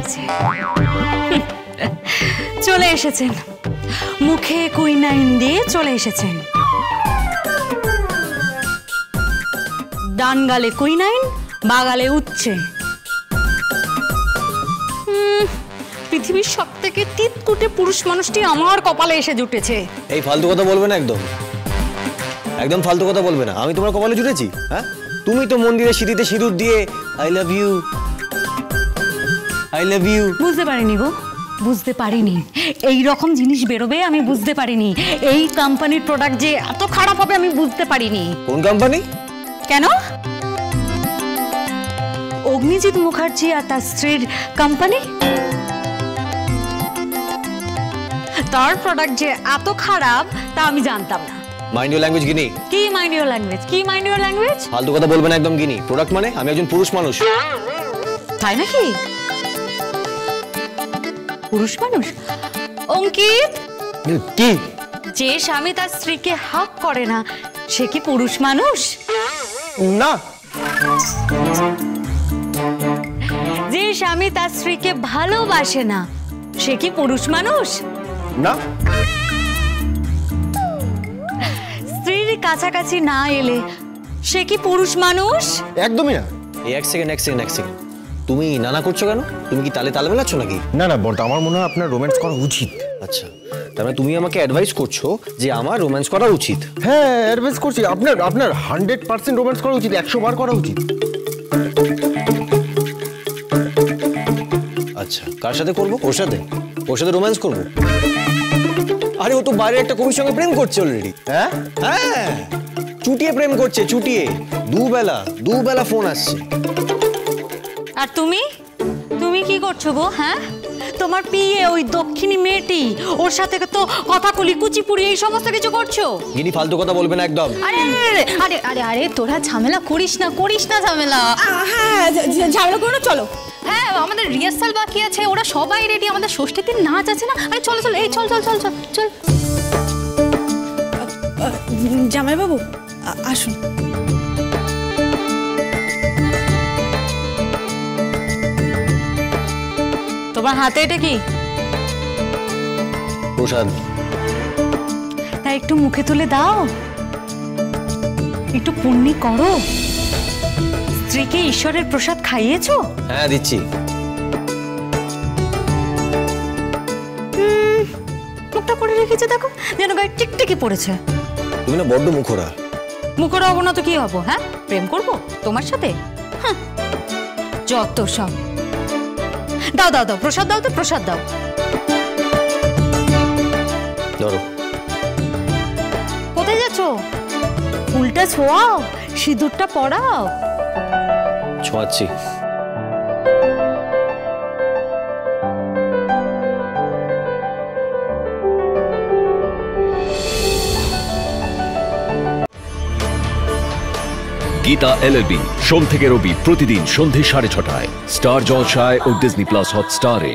হয়েছে। চলে এসেছেন, মুখে কুইনাইন দিয়ে চলে এসেছেন। ডান গালে কুইনাইন, বাগালে উচ্ছে। পৃথিবীর সব থেকে তিতকুটে পুরুষ মানুষটি আমার কপালে এসে জুটেছে। এই ফালতু কথা বলবে না, একদম একদম ফালতু কথা বলবে না। আমি তোমার কপালে জুটেছি? হ্যাঁ, তুমি তো মন্দিরে সিঁড়িতে সিঁদুর দিয়ে I love you I love you. বুঝতে পারিনি গো, বুঝতে পারিনি এই রকম জিনিস বেরোবে, আমি বুঝতে পারিনি এই কোম্পানির প্রোডাক্ট যে এত খারাপ হবে, আমি বুঝতে পারিনি। কোন কোম্পানি? কেন? অগ্নিজিৎ মুখার্জি আর তার স্ত্রীর কোম্পানি। তার প্রোডাক্ট যে এত খারাপ তা আমি জানতাম না। মাইন্ড ইউর ল্যাঙ্গুয়েজ গিনি। কি মাইন্ড ইউর ল্যাঙ্গুয়েজ? কি মাইন্ড ইউর ল্যাঙ্গুয়েজ? ফালতু কথা বলবে না একদম গিনি। প্রোডাক্ট মানে আমি একজন পুরুষ মানুষ। তাই নাকি? পুরুষ মানুষ? অঙ্কিত, কি? যে স্বামী তার স্ত্রীকে হাক করে না সে কি পুরুষ মানুষ? না। যে স্বামী তার স্ত্রীকে ভালোবাসে না সে কি পুরুষ মানুষ? না। স্ত্রীর কাছাকাছি না এলে সে কি পুরুষ মানুষ? একদমই না। এক সেকেন্ড। তুমি নানা করছো কেন? তুমি কি তালে তাল মেলাচ্ছ নাকি? না না বড়দা, আমার মনে হয় আপনার রোম্যান্স করা উচিত। আচ্ছা, তার মানে তুমি আমাকে অ্যাডভাইস করছো যে আমার রোম্যান্স করা উচিত? হ্যাঁ, অ্যাডভাইস করছি। আপনার 100% রোম্যান্স করা উচিত, 100 বার করা উচিত। আচ্ছা, কার সাথে করবো? ওর সাথে? ওর সাথে রোম্যান্স করবো? আরে ও তো বাইরে একটা কবির সঙ্গে প্রেম করছে অলরেডি। হ্যাঁ হ্যাঁ, চুটিয়ে প্রেম করছে, চুটিয়ে। দুবেলা ফোন আসছে। আর তুমি কি করছো গো? হ্যাঁ, তোমার পিয়ে ওই দক্ষিণী মেয়েটি, ওর সাথে তো কথা কলি, কুচিপুড়ি, এই সমস্ত কিছু করছো। গিনি ফালতু কথা বলবে না একদম। আরে আরে আরে আরে তোরা ঝামেলা করিস না ঝামেলা। হ্যাঁ, ঝামেলা করো না, চলো। হ্যাঁ, আমাদের রিহার্সাল বাকি আছে, ওরা সবাই রেডি, আমাদের ষষ্ঠীর দিন নাচ আছে না। আরে চলো চলো, এই চল চল চল চল চল। জামাইবাবু আসুন। তোমার হাতে এটা কি? প্রসাদ। তা একটু মুখে তুলে দাও, একটু পুণ্যি করো। স্ত্রীকে ঈশ্বরের প্রসাদ খাইয়েছো? হ্যাঁ, দিচ্ছি। মুখটা করে রেখেছে, দেখো যেন গায়ে টিকটিকি পড়েছে। তুমি না বড্ড মুখরা। মুখরা হবো না তো কি হবো? হ্যাঁ, প্রেম করবো তোমার সাথে? যত সব। দাও দাও দাও, প্রসাদ দাও, তো প্রসাদ দাও। ধরো। কোথায় যাচ্ছো? ফুলটা ছোঁয়াও, সিঁদুরটা পরাও। ছোঁয়াচ্ছি। গীতা এলএলবি সোম থেকে রবি প্রতিদিন সন্ধে 6:30টায় স্টার জলসায় ও ডিজনি প্লাস হটস্টারে।